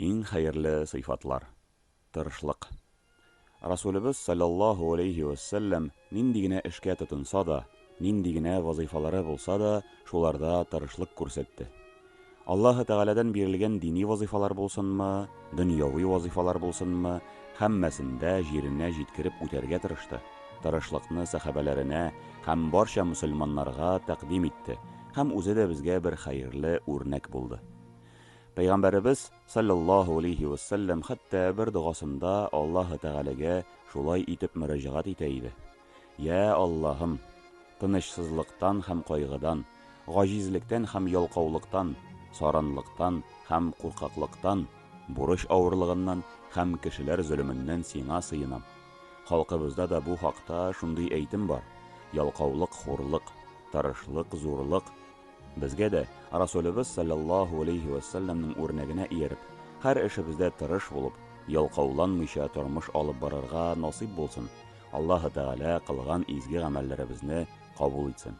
Иң хәерле сыйфатлар. Тырышлык. Расулыбыз саллаллаху алейхи вассалям нинди генә эшкә тотынса да, нинди генә вазифалары булса да, шуларда тырышлык күрсәтте. Аллаһы Тәгаләдән бирелгән дини вазифалар булсынмы, дөньяви вазифалар булсынмы, һәммәсендә җиренә җиткереп үтәргә тырышты. Тырышлыкны сахабаларына һәм барча мөселманнарга тәкъдим итте, һәм үзе дә безгә бер хәерле үрнәк булды. Пәйгамбәребез саллаллаху алейхи вассалям хәтта бер дугасында Аллаһы Тәгаләгә шулай итеп мөрәҗәгать итә иде. Я Аллаһым, тынычсызлыктан һәм кайгыдан, гаҗизлектән һәм ялкаулыктан, саранлыктан һәм куркаклыктан, бурыч авырлыгыннан һәм кешеләр зөлеменнән сиңа сыенам. Халкыбызда да бу хакта шундый әйтем бар. Ялкаулык хурлык, тырышлык зурлык. Безгә дә Расулыбыз саллаллаху алейхи вассалямның үрнәгенә ияреп, һәр эшебездә тырыш булып, ялкауланмыйча тормыш алып барырга насыйп булсын. Аллаһы Тәгалә кылган изге гамәлләребезне кабул итсен.